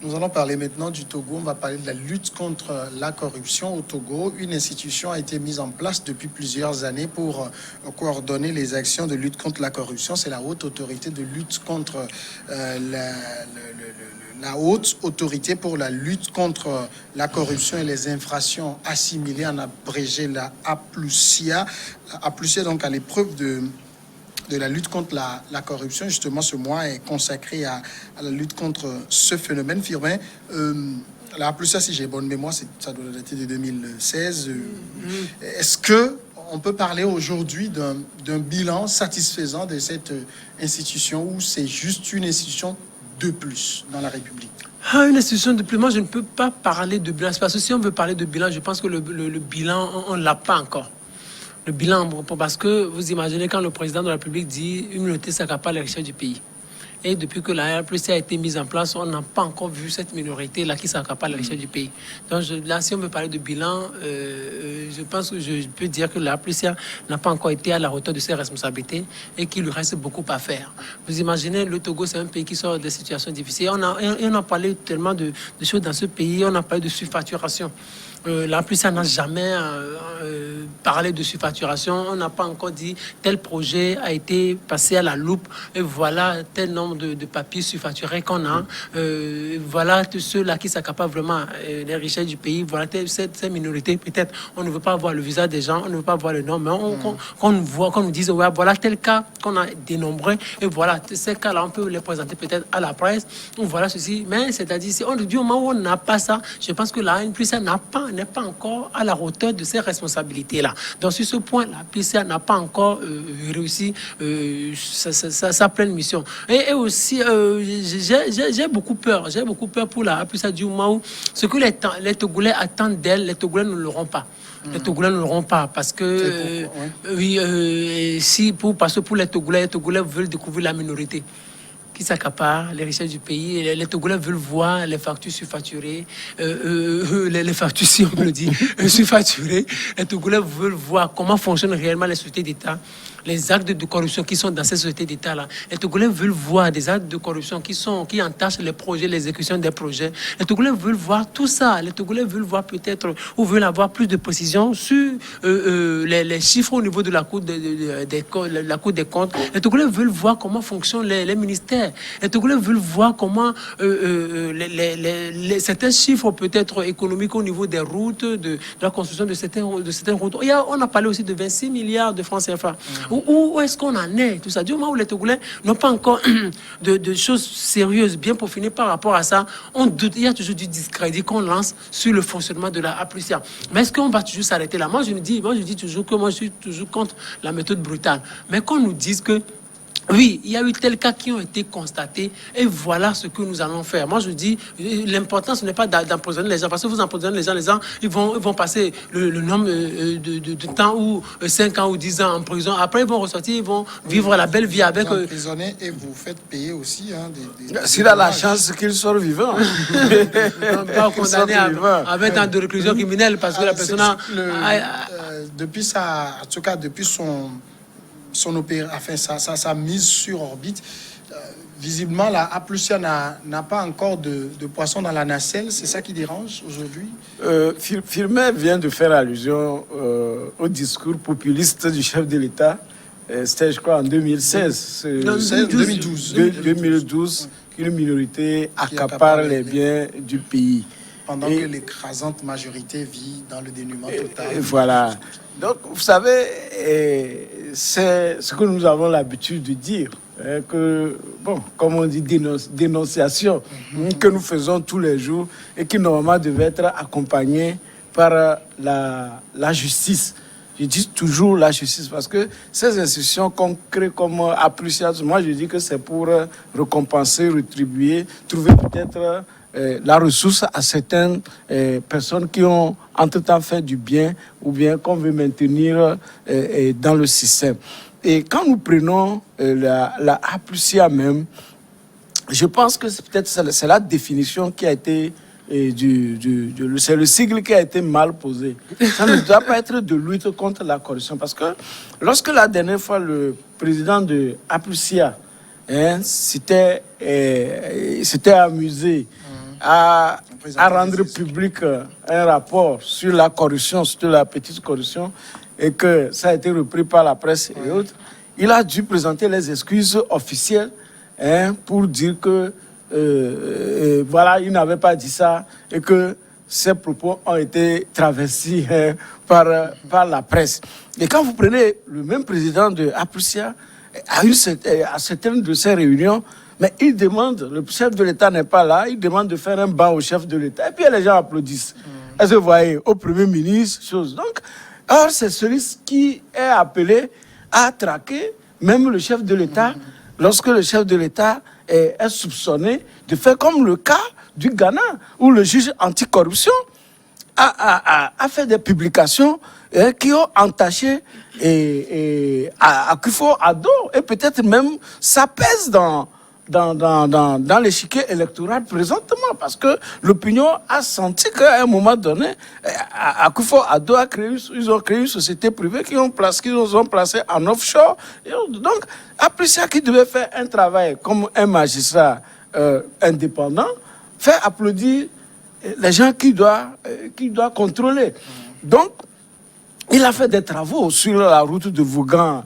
Nous allons parler maintenant du Togo. On va parler de la lutte contre la corruption au Togo. Une institution a été mise en place depuis plusieurs années pour coordonner les actions de lutte contre la corruption. C'est la Haute Autorité de lutte contre la Haute Autorité pour la lutte contre la corruption et les infractions assimilées, en abrégé la APLUSIA. APLUSIA, donc, à l'épreuve de la lutte contre la corruption. Justement, ce mois est consacré à la lutte contre ce phénomène. Firmin, la APLUSIA, si j'ai bonne mémoire, ça doit dater de 2016. Est-ce qu'on peut parler aujourd'hui d'un bilan satisfaisant de cette institution, ou c'est juste une institution de plus dans la République? Une institution de plus, moi je ne peux pas parler de bilan. Parce que si on veut parler de bilan, je pense que le bilan, on ne l'a pas encore. Le bilan, parce que vous imaginez quand le président de la République dit une minorité s'accapare les richesses du pays. Et depuis que la RPC a été mise en place, on n'a pas encore vu cette minorité-là qui s'accapare les richesses du pays. Donc là, si on veut parler de bilan, je pense que je peux dire que la RPC n'a pas encore été à la hauteur de ses responsabilités et qu'il lui reste beaucoup à faire. Vous imaginez, le Togo, c'est un pays qui sort des situations difficiles. On a parlé tellement de choses dans ce pays, on a parlé de surfacturation. La RPC n'a jamais parlé de surfacturation. On n'a pas encore dit tel projet a été passé à la loupe et voilà tel nombre de papiers surfacturés qu'on a. Voilà tous ceux-là qui s'accaparent vraiment les richesses du pays. Voilà ces minorités. Peut-être on ne veut pas voir le visage des gens, on ne veut pas voir le nom, mais qu'on nous dise ouais, voilà tel cas qu'on a dénombré et voilà ces cas-là on peut les présenter peut-être à la presse. Voilà ceci, mais c'est-à-dire si on dit au moment où on n'a pas ça, je pense que là une PCA n'est pas encore à la hauteur de ses responsabilités-là. Donc, sur ce point, la PCA n'a pas encore réussi sa pleine mission. Et aussi, j'ai beaucoup peur. J'ai beaucoup peur pour la PCA du moment où ce que les Togolais attendent d'elle, les Togolais ne l'auront pas. Les Togolais ne l'auront pas parce que, parce que pour les Togolais veulent découvrir la minorité qui s'accapare les richesses du pays. Les Togolais veulent voir les factures surfacturées, les factures, si on peut le dire, surfacturées. Les Togolais veulent voir comment fonctionnent réellement les sociétés d'État, les actes de corruption qui sont dans ces sociétés d'État-là. Les Togolais veulent voir des actes de corruption qui entachent les projets, l'exécution des projets. Les Togolais veulent voir tout ça. Les Togolais veulent voir peut-être, ou veulent avoir plus de précision sur les chiffres au niveau de la Cour des comptes. Les Togolais veulent voir comment fonctionnent les ministères. Les Togolais veulent voir comment certains chiffres peut-être économiques au niveau des routes, de la construction de certaines routes. On a parlé aussi de 26 milliards de francs CFA. Où est-ce qu'on en est? Tout ça. Du moment où les Togolais n'ont pas encore de choses sérieuses, bien peaufinées par rapport à ça, il y a toujours du discrédit qu'on lance sur le fonctionnement de la APLUSIA. Mais est-ce qu'on va toujours s'arrêter là? Moi, je dis toujours que moi, je suis toujours contre la méthode brutale. Mais qu'on nous dise que oui, il y a eu tels cas qui ont été constatés et voilà ce que nous allons faire. Moi, je dis, l'important, ce n'est pas d'empoisonner les gens, parce que vous empoisonnez les gens, ils vont passer le nombre de temps, ou 5 ans ou 10 ans en prison. Après, ils vont ressortir, ils vont vivre la belle vie avec... Vous emprisonnez et vous faites payer aussi. S'il a la chance qu'il soit vivant. Non, pas condamné à 20 ans de réclusion criminelle, parce que la personne... Depuis ça, en tout cas, depuis sa mise sur orbite, visiblement la APLUSIA n'a pas encore de poisson dans la nacelle. C'est ça qui dérange aujourd'hui? Firmin vient de faire allusion au discours populiste du chef de l'État. C'était, je crois, en 2016. 2012, qu'une minorité accapare les biens du pays. Pendant que l'écrasante majorité vit dans le dénuement total. Et voilà. Donc, vous savez, c'est ce que nous avons l'habitude de dire, que, bon, comme on dit, dénonciation, que nous faisons tous les jours et qui normalement devait être accompagnée par la justice. Je dis toujours la justice parce que ces institutions qu'on crée comme APLUSIA, moi je dis que c'est pour récompenser, rétribuer, trouver peut-être la ressource à certaines personnes qui ont entre-temps fait du bien ou bien qu'on veut maintenir dans le système. Et quand nous prenons la APLUSIA même, je pense que c'est la définition qui a été c'est le sigle qui a été mal posé. Ça ne doit pas être de lutte contre la corruption. Parce que lorsque la dernière fois, le président de APLUSIA s'était amusé à Présenter rendre des excuses. public un rapport sur la corruption, sur la petite corruption, et que ça a été repris par la presse et autres, il a dû présenter les excuses officielles pour dire que voilà, il n'avait pas dit ça et que ces propos ont été travestis par la presse. Et quand vous prenez le même président de Aplusia, à certaines de ces réunions, mais il demande, le chef de l'État n'est pas là, il demande de faire un banc au chef de l'État. Et puis les gens applaudissent. Est-ce que vous voyez, au Premier ministre, chose. Donc, or, c'est celui qui est appelé à traquer même le chef de l'État, lorsque le chef de l'État est soupçonné de faire comme le cas du Ghana, où le juge anticorruption a fait des publications qui ont entaché Akufo-Addo, et peut-être même ça pèse dans l'échiquier électoral présentement, parce que l'opinion a senti qu'à un moment donné, Akufo-Addo ils ont créé une société privée qu'ils ont placé en offshore. Donc, Aplusia, qui devait faire un travail comme un magistrat indépendant, fait applaudir les gens qui doivent contrôler. Donc, il a fait des travaux sur la route de Vougan,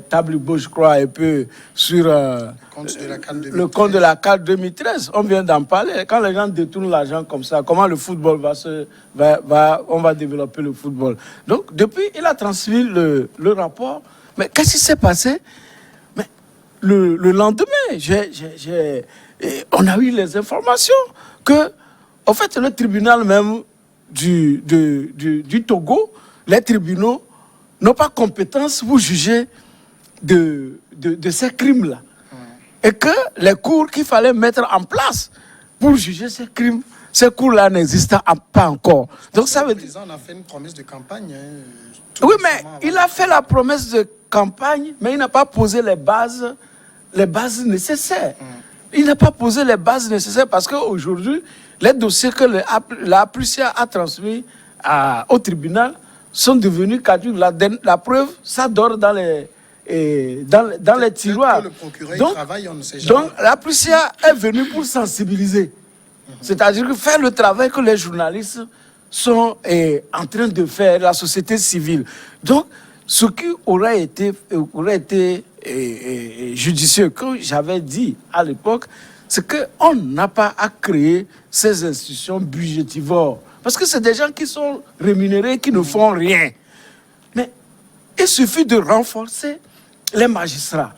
Tablibo, je crois, et puis sur le compte de la CAN 2013. On vient d'en parler. Quand les gens détournent l'argent comme ça, comment le football on va développer le football. Donc, depuis, il a transmis le rapport. Mais qu'est-ce qui s'est passé? Mais le lendemain, on a eu les informations que, en fait, le tribunal même du Togo, les tribunaux n'ont pas compétence pour juger de ces crimes-là. Et que les cours qu'il fallait mettre en place pour juger ces crimes, ces cours-là n'existent pas encore. Donc ça veut dire... Le président a fait une promesse de campagne. Oui, mais il a fait la promesse de campagne, mais il n'a pas posé les bases nécessaires. Il n'a pas posé les bases nécessaires parce qu'aujourd'hui, les dossiers que la Aplusia a transmis au tribunal sont devenus caducs. La preuve, ça dort dans les tiroirs. Que le procureur travaille, on ne sait jamais. Donc, l'Aplusia est venue pour sensibiliser. C'est-à-dire que faire le travail que les journalistes sont en train de faire, la société civile. Donc, ce qui aurait été judicieux, que j'avais dit à l'époque, c'est qu'on n'a pas à créer ces institutions budgétivores. Parce que c'est des gens qui sont rémunérés, qui ne font rien. Mais il suffit de renforcer les magistrats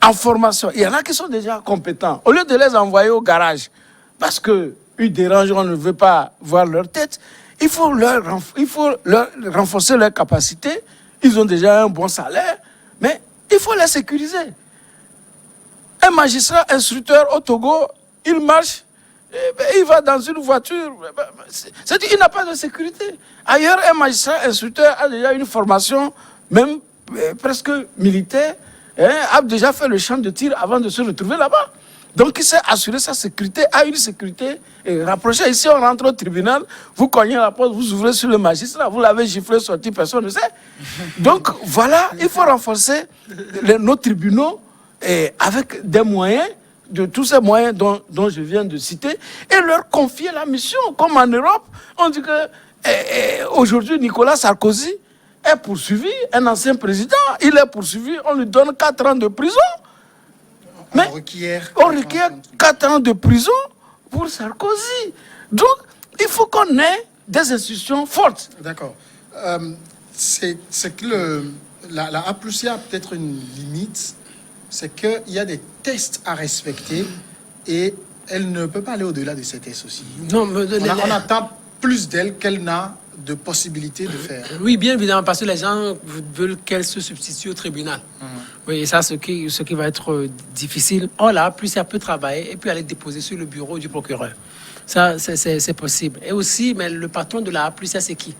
en formation. Il y en a qui sont déjà compétents. Au lieu de les envoyer au garage, parce qu'ils dérangent, on ne veut pas voir leur tête, il faut leur renforcer leurs capacités. Ils ont déjà un bon salaire, mais il faut les sécuriser. Un magistrat instructeur au Togo, il marche, il va dans une voiture. C'est-à-dire qu'il n'a pas de sécurité. Ailleurs, un magistrat instructeur a déjà une formation, même presque militaire, a déjà fait le champ de tir avant de se retrouver là-bas. Donc, il s'est assuré sa sécurité, a une sécurité rapprochée. Ici, on rentre au tribunal, vous cognez la porte, vous ouvrez sur le magistrat, vous l'avez giflé, sorti, personne ne sait. Donc, voilà, il faut renforcer nos tribunaux avec des moyens, de tous ces moyens dont je viens de citer, et leur confier la mission. Comme en Europe, on dit que aujourd'hui, Nicolas Sarkozy est poursuivi, un ancien président, il est poursuivi, on lui donne 4 ans de prison. Mais on requiert 4 ans de prison pour Sarkozy. Donc, il faut qu'on ait des institutions fortes. D'accord. C'est que la Aplusia a peut-être une limite, c'est qu'il y a des tests à respecter et elle ne peut pas aller au-delà de ces tests aussi. Non, mais on attend plus d'elle qu'elle n'a de possibilité de faire. Oui, bien évidemment, parce que les gens veulent qu'elle se substitue au tribunal. Oui, et ça, ce qui va être difficile. Oh là, plus elle peut travailler et puis aller déposer sur le bureau du procureur. Ça, c'est possible. Et aussi, mais le patron de la Aplusia, c'est qui?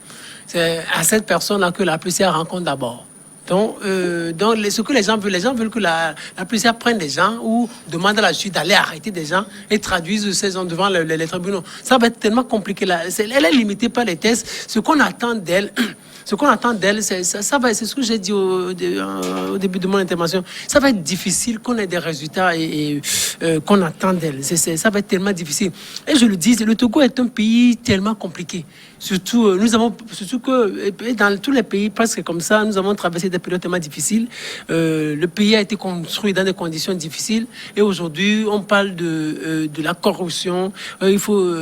C'est à cette personne-là que la Aplusia rencontre d'abord. Donc, ce que les gens veulent que la Aplusia prenne des gens ou demande à la justice d'aller arrêter des gens et traduise ces gens devant les tribunaux. Ça va être tellement compliqué. Elle est limitée par les tests. Ce qu'on attend d'elle, Ce qu'on attend d'elle, c'est ce que j'ai dit au début de mon intervention. Ça va être difficile qu'on ait des résultats qu'on attend d'elle. Ça va être tellement difficile. Et je le dis, le Togo est un pays tellement compliqué. Surtout que dans tous les pays presque comme ça, nous avons traversé des périodes tellement difficiles. Le pays a été construit dans des conditions difficiles. Et aujourd'hui, on parle de la corruption. Il faut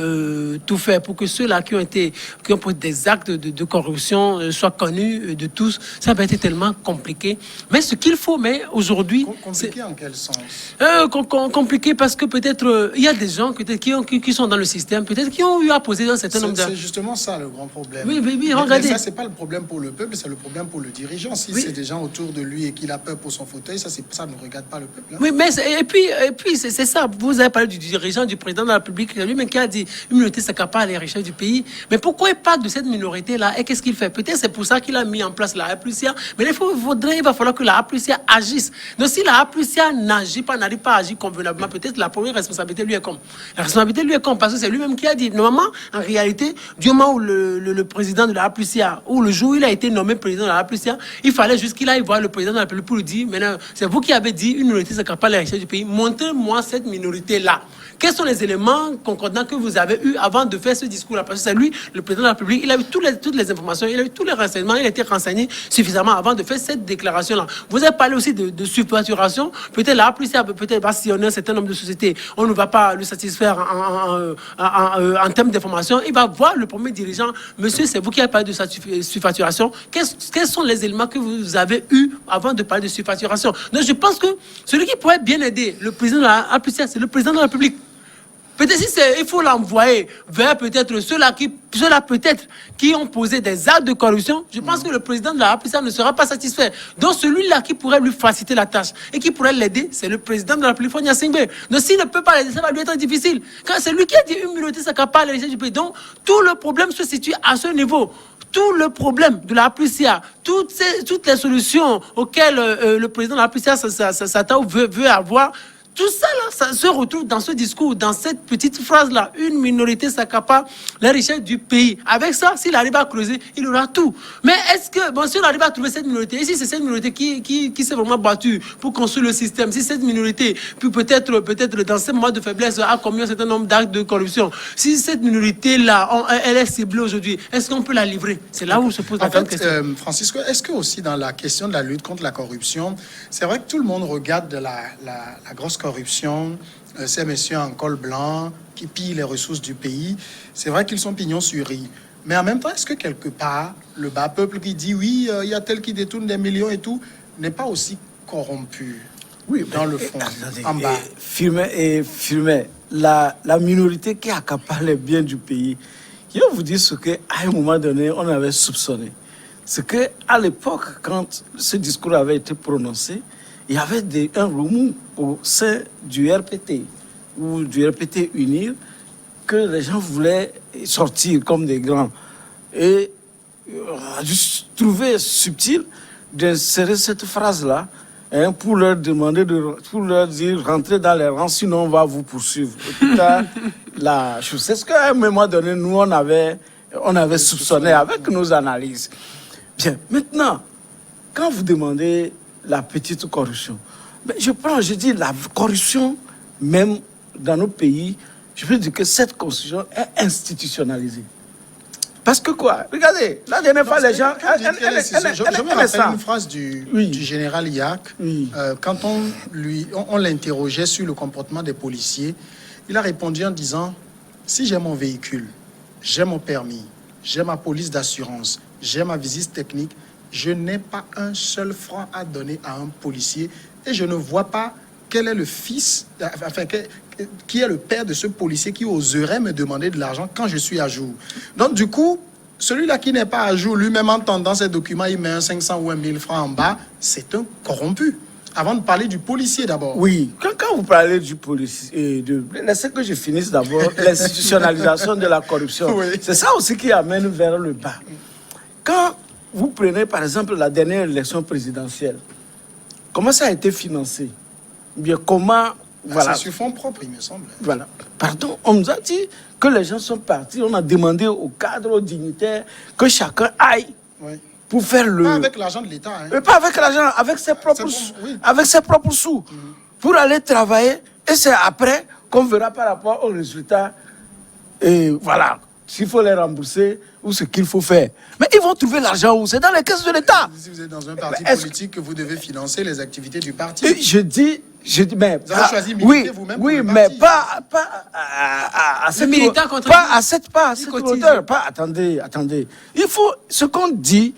tout faire pour que ceux-là qui ont posé des actes de corruption soient connus de tous. Ça va être tellement compliqué. Mais ce qu'il faut, aujourd'hui... Compliqué en quel sens? Compliqué parce que peut-être il y a des gens qui sont dans le système, peut-être qui ont eu à poser un certain nombre de... C'est justement ça le grand problème. Oui, regardez. Mais ça, c'est pas le problème pour le peuple, c'est le problème pour le dirigeant. Si c'est des gens autour de lui et qu'il a peur pour son fauteuil, ça ne regarde pas le peuple. Hein. Oui, mais et puis c'est ça. Vous avez parlé du dirigeant, du président de la République, lui-même qui a dit une minorité s'accapare les richesses du pays. Mais pourquoi il parle de cette minorité-là et qu'est-ce qu'il fait? Peut-être c'est pour ça qu'il a mis en place la Aplusia. Mais il va falloir que la Aplusia agisse. Donc si la Aplusia n'arrive pas à agir convenablement, peut-être la première responsabilité lui est comme. La responsabilité lui est comme parce que c'est lui-même qui a dit. Normalement, en réalité, du moment où le président de la Aplusia, ou le jour où il a été nommé président de la Aplusia, il fallait juste qu'il aille voir le président de la République pour lui dire, maintenant, c'est vous qui avez dit une minorité s'accapare les richesses du pays. Montrez-moi cette minorité-là. Quels sont les éléments concordants que vous avez eus avant de faire ce discours-là? Parce que c'est lui, le président de la République, il a eu toutes les informations, il a eu tous les renseignements, il a été renseigné suffisamment avant de faire cette déclaration-là. Vous avez parlé aussi de surfacturation. Peut-être la Aplusia, peut-être va sillonner un certain nombre de sociétés. On ne va pas le satisfaire en termes d'information. Il va voir le premier dirigeant. Monsieur, c'est vous qui avez parlé de surfacturation. Quels sont les éléments que vous avez eus avant de parler de surfacturation? Donc, je pense que celui qui pourrait bien aider le président de la Aplusia, c'est le président de la République. Peut-être il faut l'envoyer vers peut-être ceux-là peut-être qui ont posé des actes de corruption. Je pense que le président de la Aplusia ne sera pas satisfait. Donc celui-là qui pourrait lui faciliter la tâche et qui pourrait l'aider, c'est le président de la République, Faure Gnassingbé. Donc s'il ne peut pas l'aider, ça va lui être difficile. Car c'est lui qui a dit une minorité s'accapare les richesses du pays. Donc tout le problème se situe à ce niveau. Tout le problème de la Aplusia, toutes les solutions auxquelles le président de la Aplusia s'attend ou veut avoir, tout ça, là, ça se retrouve dans ce discours, dans cette petite phrase-là. Une minorité s'accapare les richesses du pays. Avec ça, s'il arrive à creuser, il aura tout. Mais est-ce que, si on arrive à trouver cette minorité, et si c'est cette minorité qui s'est vraiment battue pour construire le système, si cette minorité, puis peut-être dans ces moments de faiblesse, a commis un certain nombre d'actes de corruption, si cette minorité-là, elle est ciblée aujourd'hui, est-ce qu'on peut la livrer? C'est là où se pose la grande question. Francisco, est-ce que aussi dans la question de la lutte contre la corruption, c'est vrai que tout le monde regarde de la grosse corruption, ces messieurs en col blanc qui pillent les ressources du pays, c'est vrai qu'ils sont pignons sur rue. Mais en même temps, est-ce que quelque part, le bas peuple qui dit oui, il y a tel qui détourne des millions et tout, n'est pas aussi corrompu? Oui, dans le fond, en bas. Firmin, la minorité qui accapare les biens du pays, je vais vous dire ce qu'à un moment donné, on avait soupçonné. C'est qu'à l'époque, quand ce discours avait été prononcé, il y avait un remous au sein du RPT ou du RPT UNIR que les gens voulaient sortir comme des grands. Et on a dû trouver subtil d'insérer cette phrase-là pour leur demander, pour leur dire rentrez dans les rangs, sinon on va vous poursuivre. C'est ce qu'à un moment donné, nous, on avait soupçonné avec nos analyses. Bien, maintenant, quand vous demandez la petite corruption, je dis la corruption, même dans nos pays, je peux dire que cette corruption est institutionnalisée. Parce que quoi? Regardez, la dernière fois, les gens... Je me rappelle une phrase du général Yack. Oui. Quand on l'interrogeait sur le comportement des policiers, il a répondu en disant, si j'ai mon véhicule, j'ai mon permis, j'ai ma police d'assurance, j'ai ma visite technique, je n'ai pas un seul franc à donner à un policier et je ne vois pas quel est le fils, qui est le père de ce policier qui oserait me demander de l'argent quand je suis à jour. Donc du coup, celui-là qui n'est pas à jour, lui-même en tendant ses documents, il met un 500 ou un 1000 francs en bas, c'est un corrompu. Avant de parler du policier d'abord. Oui, quand vous parlez du policier, laissez que je finisse d'abord l'institutionnalisation de la corruption. Oui. C'est ça aussi qui amène vers le bas. Quand vous prenez par exemple la dernière élection présidentielle, comment ça a été financé? Bien, comment... Voilà. C'est sur fonds propres, il me semble. Voilà. Pardon, on nous a dit que les gens sont partis, on a demandé aux cadres, aux dignitaires, que chacun aille pour faire le... Pas avec l'argent de l'État. Hein. Mais pas avec l'argent, avec ses propres, oui. avec ses propres sous. Pour aller travailler. Et c'est après qu'on verra par rapport aux résultats. Et voilà, s'il faut les rembourser ou ce qu'il faut faire. Mais ils vont trouver l'argent où? C'est dans les caisses de l'État. Si vous êtes dans un parti Mais politique, que vous devez financer les activités du parti. Et je dis, mais Vous avez choisi de militer oui, vous-même oui, pour le mais parti. pas à cette militant contre pas à cette cotise. hauteur. Pas, attendez. Il faut, ce qu'on dit,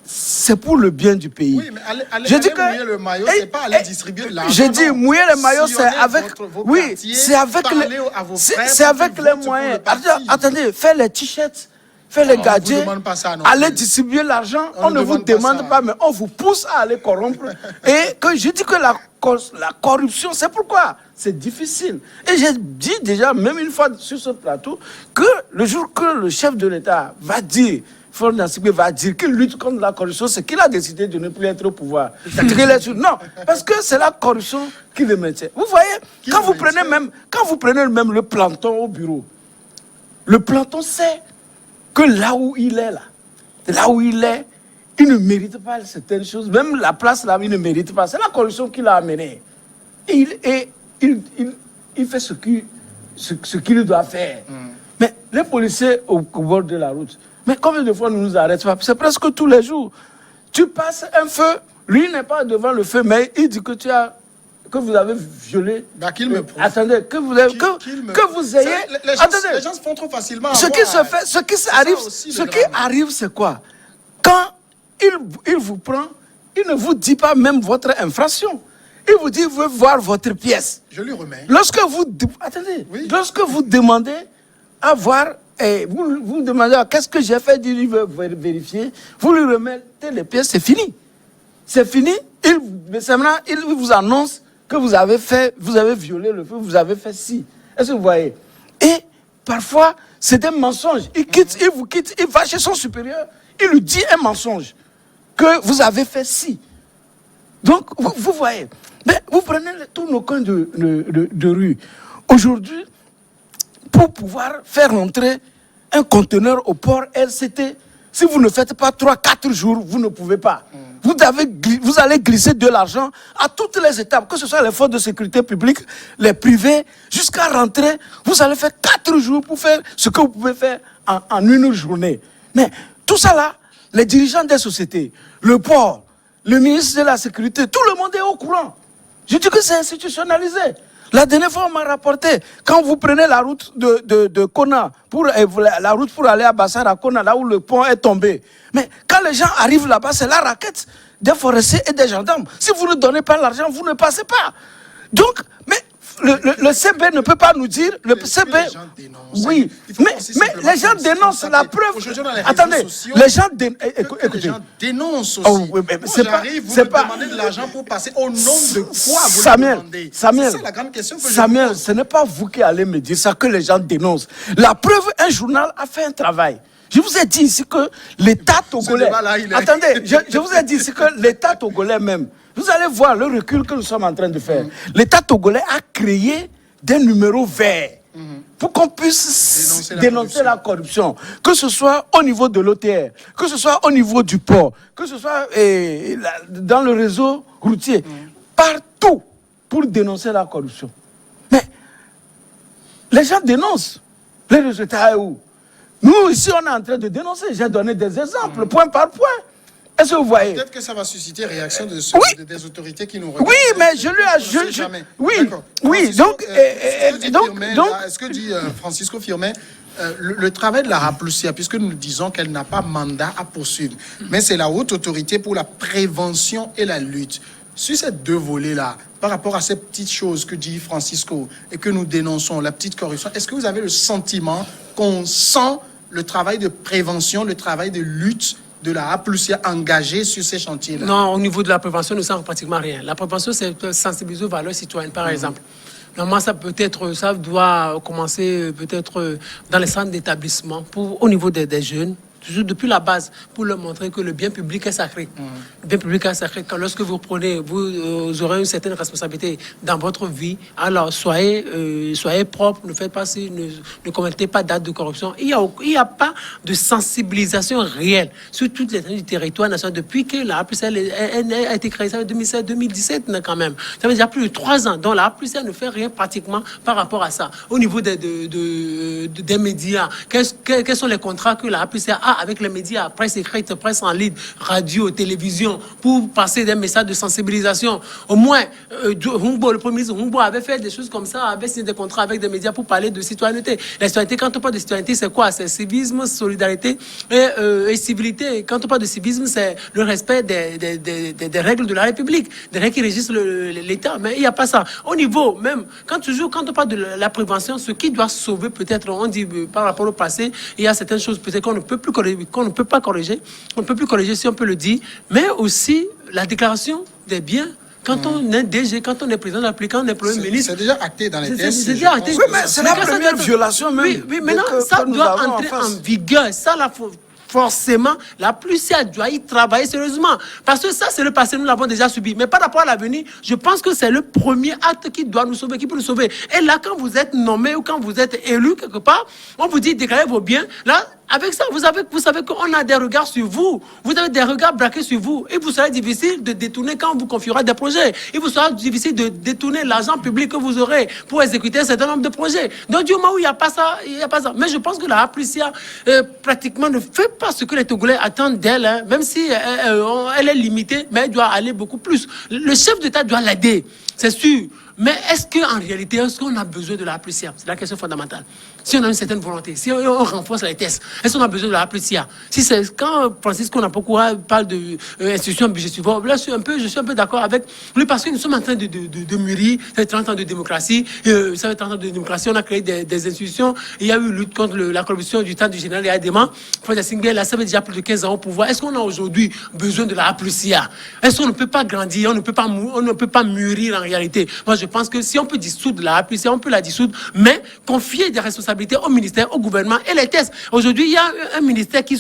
c'est pour le bien du pays. Oui, mais aller Je dis que mouiller le maillot, c'est pas aller distribuer de l'argent. Je dis non. mouiller le maillot, c'est Sillonner avec, vos oui, quartiers, c'est avec parler les, à vos frères c'est pour avec qu'ils les votent pour moyens. le parti. Attendez, faire les t-shirts, faire les on gadgets, vous demande pas ça non aller plus. distribuer l'argent, On on ne ne vous demande pas demande ça. pas, mais on vous pousse à aller corrompre. Et que je dis que la corruption, c'est pourquoi c'est difficile. Et j'ai dit déjà, même une fois sur ce plateau, que le jour que le chef de l'État va dire, Faure Gnassingbé va dire qu'il lutte contre la corruption, c'est qu'il a décidé de ne plus être au pouvoir. Non, parce que c'est la corruption qui le maintient. Vous voyez, quand vous prenez même le planton au bureau, le planton sait que là où il est, il ne mérite pas certaines choses. Même la place là, il ne mérite pas. C'est la corruption qui l'a amené. Et il fait ce qu'il doit faire. Mais les policiers au bord de la route, mais combien de fois nous nous arrêtons pas? C'est presque tous les jours. Tu passes un feu, lui n'est pas devant le feu, mais il dit que vous avez violé. Bah, qu'il me prouve. Attendez, que vous ayez. Les gens se font trop facilement. Ce qui se fait, ce qui arrive, c'est quoi? Quand il vous prend, il ne vous dit pas même votre infraction. Il vous dit, il veut voir votre pièce. Je lui remets. Lorsque vous demandez à voir, vous demandez qu'est-ce que j'ai fait, il veut vérifier, vous lui remettez les pièces, c'est fini. C'est fini. Il vous annonce que vous avez violé le feu, vous avez fait ci. Est-ce que vous voyez? Et parfois, c'est des mensonges. Il vous quitte, il va chez son supérieur, il lui dit un mensonge, que vous avez fait ci. Donc, vous voyez, mais vous prenez tous nos coins de rue. Aujourd'hui, pour pouvoir faire rentrer un conteneur au port LCT, si vous ne faites pas 3-4 jours, vous ne pouvez pas. Vous allez glisser de l'argent à toutes les étapes, que ce soit les forces de sécurité publique, les privés, jusqu'à rentrer. Vous allez faire 4 jours pour faire ce que vous pouvez faire en une journée. Mais tout ça là, les dirigeants des sociétés, le port, le ministre de la Sécurité, tout le monde est au courant. Je dis que c'est institutionnalisé. La dernière fois, on m'a rapporté, quand vous prenez la route de Kona, la route pour aller à Bassar à Kona, là où le pont est tombé. Mais quand les gens arrivent là-bas, c'est la raquette des forestiers et des gendarmes. Si vous ne donnez pas l'argent, vous ne passez pas. Donc, mais le CB ne peut pas nous dire, le CB... Oui, mais les gens dénoncent la preuve. Attendez, les gens dénoncent aussi. Oh, oui, mais c'est pas, vous me demandez de l'argent pour passer. Au nom de quoi vous le demandez? Samuel, c'est ça la grande question que Samuel, je pose. ce n'est pas vous qui allez me dire ça que les gens dénoncent. La preuve, un journal a fait un travail. Je vous ai dit ici que l'État togolais... Attendez, je vous ai dit ici que l'État togolais même, vous allez voir le recul que nous sommes en train de faire. L'État togolais a créé des numéros verts pour qu'on puisse dénoncer la corruption. Que ce soit au niveau de l'OTR, que ce soit au niveau du port, que ce soit dans le réseau routier, partout pour dénoncer la corruption. Mais les gens dénoncent. Les résultats où? Nous, ici, on est en train de dénoncer. J'ai donné des exemples, point par point. Est-ce que vous voyez? Peut-être que ça va susciter réaction des autorités qui nous regardent. Oui, mais je lui ai... Oui, donc... Est-ce que dit Francisco Firmin, le travail de la Raplucia, puisque nous disons qu'elle n'a pas mandat à poursuivre, mais c'est la haute autorité pour la prévention et la lutte. Sur ces deux volets-là, par rapport à ces petites choses que dit Francisco et que nous dénonçons, la petite corruption, est-ce que vous avez le sentiment qu'on sent le travail de prévention, le travail de lutte de la Raplucia engagée sur ces chantiers-là? Non, au niveau de la prévention, nous ne savons pratiquement rien. La prévention, c'est sensibiliser aux valeurs citoyennes, par exemple. Normalement, ça doit commencer peut-être dans les centres d'établissement au niveau des jeunes, toujours depuis la base, pour leur montrer que le bien public est sacré. Le bien public est sacré. Quand lorsque vous prenez, vous aurez une certaine responsabilité dans votre vie. Alors soyez propre, ne faites pas ne commettez pas d'actes de corruption. Il y a pas de sensibilisation réelle sur toutes les étendues du territoire national depuis que la APCL a été créée en 2017 quand même. Ça veut dire plus de 3 ans. Donc la APCL ne fait rien pratiquement par rapport à ça. Au niveau des médias, quels sont les contrats que la APCL a avec les médias, presse écrite, presse en ligne, radio, télévision, pour passer des messages de sensibilisation. Au moins, le Premier ministre Humbo avait fait des choses comme ça, avait signé des contrats avec des médias pour parler de citoyenneté. La citoyenneté, quand on parle de citoyenneté, c'est quoi? C'est civisme, solidarité et civilité. Quand on parle de civisme, c'est le respect des règles de la République, des règles qui régissent l'État. Mais il n'y a pas ça. Au niveau même, quand on parle de la prévention, ce qui doit sauver peut-être, on dit par rapport au passé, il y a certaines choses peut-être qu'on ne peut plus corriger, qu'on ne peut pas corriger, on ne peut plus corriger si on peut le dire, mais aussi la déclaration des biens. Quand on est DG, quand on est président de la République, quand on est Premier ministre... C'est déjà acté dans les textes. C'est déjà acté. Oui, mais c'est la première violation même. Oui, maintenant, ça doit entrer en vigueur. Ça, forcément, la Plucia doit y travailler sérieusement. Parce que ça, c'est le passé, nous l'avons déjà subi. Mais par rapport à l'avenir, je pense que c'est le premier acte qui doit nous sauver, qui peut nous sauver. Et là, quand vous êtes nommé ou quand vous êtes élu quelque part, on vous dit déclarez vos biens. Là, avec ça, vous savez qu'on a des regards sur vous. Vous avez des regards braqués sur vous. Il vous sera difficile de détourner quand on vous confiera des projets. Il vous sera difficile de détourner l'argent public que vous aurez pour exécuter un certain nombre de projets. Donc, du moment où il n'y a pas ça, il n'y a pas ça. Mais je pense que la Plucia, pratiquement, ne fait pas ce que les Togolais attendent d'elle. Hein. Même si elle est limitée, mais elle doit aller beaucoup plus. Le chef d'État doit l'aider, c'est sûr. Mais est-ce qu'en réalité, est-ce qu'on a besoin de la Plucia? C'est la question fondamentale. Si on a une certaine volonté, si on renforce les tests, est-ce qu'on a besoin de la Plucia? Si c'est quand Francis Konapokoura parle d'institution budgétivore, là je suis un peu d'accord avec lui parce que nous sommes en train de mûrir. Ça fait 30 ans de démocratie. Ça fait 30 ans de démocratie. On a créé des institutions. Il y a eu lutte contre la corruption du temps du général Yadema. Là, ça fait déjà plus de 15 ans au pouvoir. Est-ce qu'on a aujourd'hui besoin de la Plucia? Est-ce qu'on ne peut pas grandir? On ne peut pas mûrir en réalité. Moi, je pense que si on peut dissoudre la Plucia, on peut la dissoudre, mais confier des responsabilités au ministère, au gouvernement et les tests. Aujourd'hui, il y a un ministère qui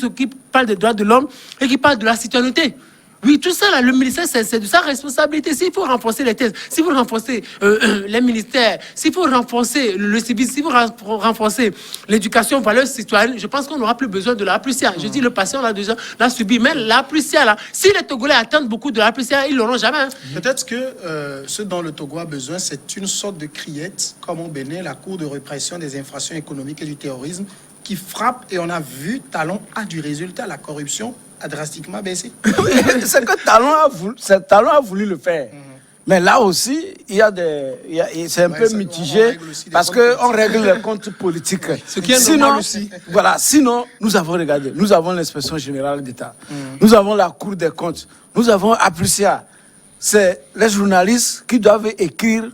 parle des droits de l'homme et qui parle de la citoyenneté. Oui, tout ça, là, le ministère, c'est de sa responsabilité. S'il faut renforcer les tests, s'il faut renforcer les ministères, s'il faut renforcer le civisme, s'il faut renforcer l'éducation, valeurs citoyennes, je pense qu'on n'aura plus besoin de la Plucia. Je dis, le passé, on l'a déjà subi. Mais la Plucia, là, si les Togolais attendent beaucoup de la Plucia, ils ne l'auront jamais. Hein. Peut-être que ce dont le Togo a besoin, c'est une sorte de criette, comme au Bénin, la Cour de répression des infractions économiques et du terrorisme, qui frappe, et on a vu, Talon a du résultat, la corruption a drastiquement baissé. C'est que Talon a voulu le faire. Mais là aussi, c'est un peu mitigé parce qu'on règle les comptes politiques. Ce qui est normal aussi. Voilà, sinon, nous avons l'inspection générale d'État. Nous avons la Cour des comptes. Nous avons Aplucia. C'est les journalistes qui doivent écrire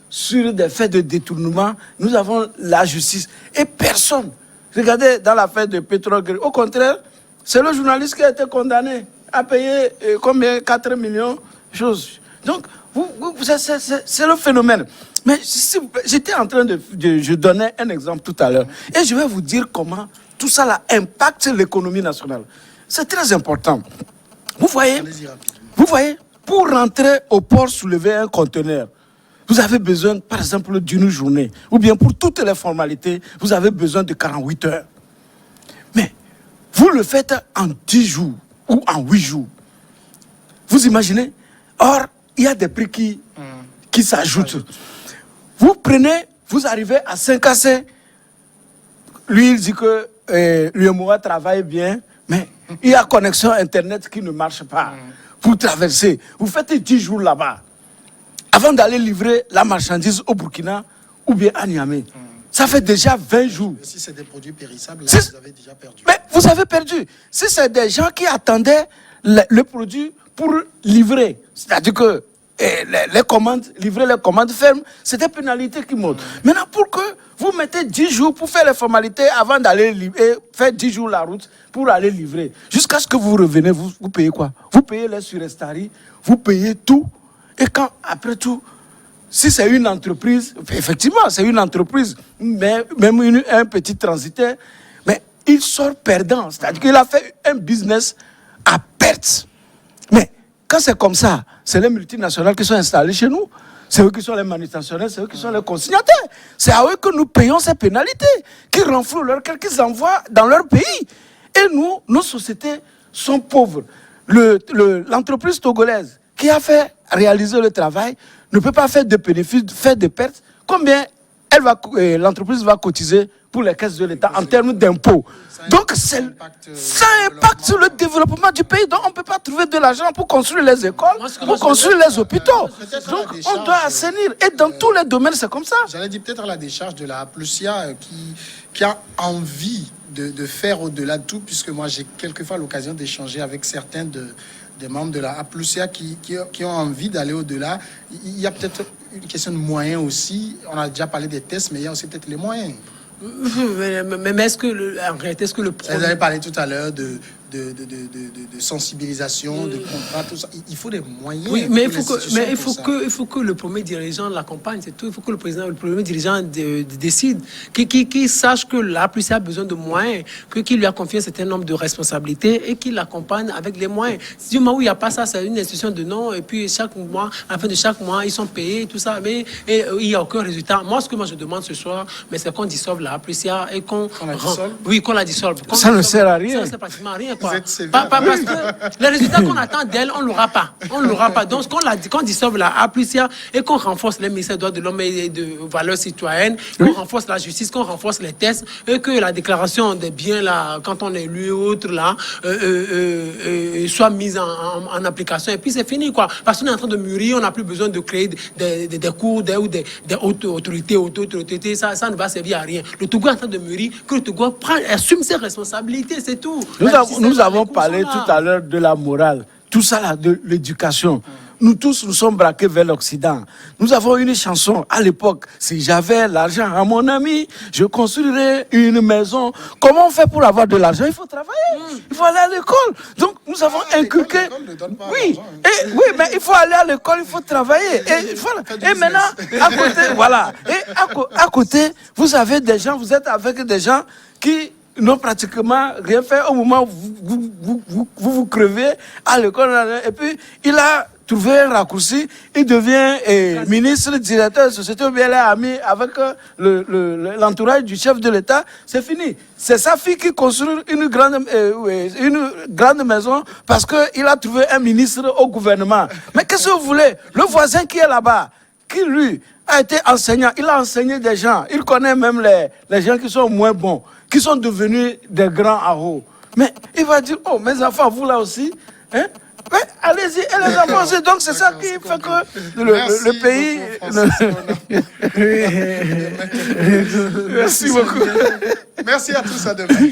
sur des faits de détournement. Nous avons la justice. Et personne. Regardez dans l'affaire de Pétrole. Au contraire, c'est le journaliste qui a été condamné à payer combien? 4 millions choses. Donc, c'est le phénomène. Mais j'étais en train je donnais un exemple tout à l'heure. Et je vais vous dire comment tout ça là, impacte l'économie nationale. C'est très important. Vous voyez, pour rentrer au port soulever un conteneur, vous avez besoin, par exemple, d'une journée. Ou bien pour toutes les formalités, vous avez besoin de 48 heures. Mais vous le faites en 10 jours ou en 8 jours. Vous imaginez? Or, il y a des prix qui s'ajoutent. Vous prenez, vous arrivez à 5 AC. Lui, il dit que l'UMOA travaille bien, mais il y a connexion Internet qui ne marche pas pour traverser. Vous faites 10 jours là-bas avant d'aller livrer la marchandise au Burkina ou bien à Niamey. Ça fait déjà 20 jours. Si c'est des produits périssables, là, vous avez déjà perdu. Mais vous avez perdu. Si c'est des gens qui attendaient le produit pour livrer, c'est-à-dire que livrer les commandes fermes, c'est des pénalités qui montent. Maintenant, pour que vous mettez 10 jours pour faire les formalités avant d'aller faire 10 jours la route pour aller livrer, jusqu'à ce que vous revenez, vous payez quoi? Vous payez les surestaries, vous payez tout. Et quand, après tout, si c'est une entreprise, effectivement, c'est une entreprise, mais même un petit transitaire, mais il sort perdant. C'est-à-dire qu'il a fait un business à perte. Mais quand c'est comme ça, c'est les multinationales qui sont installées chez nous. C'est eux qui sont les manutentionnaires, c'est eux qui sont les consignataires. C'est à eux que nous payons ces pénalités, qui renflouent leur cœur, qu'ils envoient dans leur pays. Et nous, nos sociétés sont pauvres. L'entreprise togolaise qui a fait réaliser le travail ne peut pas faire de bénéfices, faire de pertes. Combien l'entreprise va cotiser pour les caisses de l'État en termes d'impôts? Donc, ça impacte sur le développement du pays. Donc, on ne peut pas trouver de l'argent pour construire les écoles, pour construire les hôpitaux. Donc, on doit assainir. Et dans tous les domaines, c'est comme ça. J'allais dire peut-être à la décharge de la Plusia qui a envie de faire au-delà de tout, puisque moi, j'ai quelquefois l'occasion d'échanger avec certains des membres de la Plusia qui ont envie d'aller au-delà. Il y a peut-être une question de moyens aussi. On a déjà parlé des tests, mais il y a aussi peut-être les moyens. Mais est-ce que, en réalité, est-ce que le Vous avez parlé tout à l'heure de sensibilisation, de contrat, tout ça. Il faut des moyens. Oui, mais il faut que le premier dirigeant l'accompagne, c'est tout. Il faut que le premier dirigeant décide, qu'il sache que la Plusia a besoin de moyens, qu'il lui a confié un certain nombre de responsabilités et qu'il l'accompagne avec les moyens. Si du moment où il n'y a pas ça, c'est une institution de nom, et puis chaque mois, à la fin de chaque mois, ils sont payés, tout ça, mais il n'y a aucun résultat. Moi, ce que je demande ce soir, mais c'est qu'on dissolve la Plusia et qu'on la dissolve. Ça ne sert à rien. Ça ne sert pratiquement à rien. Parce que les résultats qu'on attend d'elle, on ne l'aura pas. On ne l'aura pas. Donc, qu'on dissolve la Plusia et qu'on renforce les ministères des droits de l'homme et de valeurs citoyennes, qu'on renforce la justice, qu'on renforce les tests, et que la déclaration des biens, là, quand on est élu ou autre, là, soit mise en application. Et puis, c'est fini, quoi. Parce qu'on est en train de mûrir, on n'a plus besoin de créer des cours ou des hautes autorités. Ça ne va servir à rien. Le Togo est en train de mûrir, que le Togo assume ses responsabilités, c'est tout. Nous avons parlé tout à l'heure de la morale, tout ça là, de l'éducation. Nous tous, nous sommes braqués vers l'Occident. Nous avons une chanson à l'époque. Si j'avais l'argent à mon ami, je construirais une maison. Comment on fait pour avoir de l'argent? Il faut travailler. Il faut aller à l'école. Donc, nous avons inculqué. Oui, mais il faut aller à l'école, il faut travailler. Et maintenant, à côté, voilà. Et à côté, vous avez des gens, vous êtes avec des gens qui n'ont pratiquement rien fait au moment où vous crevez à l'école. Et puis, il a trouvé un raccourci, il devient ministre, directeur de société, ou bien il est ami avec l'entourage du chef de l'État. C'est fini. C'est sa fille qui construit une grande maison parce qu'il a trouvé un ministre au gouvernement. Mais qu'est-ce que vous voulez? Le voisin qui est là-bas, qui lui a été enseignant, il a enseigné des gens, il connaît même les gens qui sont moins bons, qui sont devenus des grands haut. Mais il va dire, oh, mes enfants, vous là aussi, hein? Ouais, allez-y, et les enfants aussi. Donc c'est ça qui fait que le pays... Merci beaucoup. Merci à tous, à demain.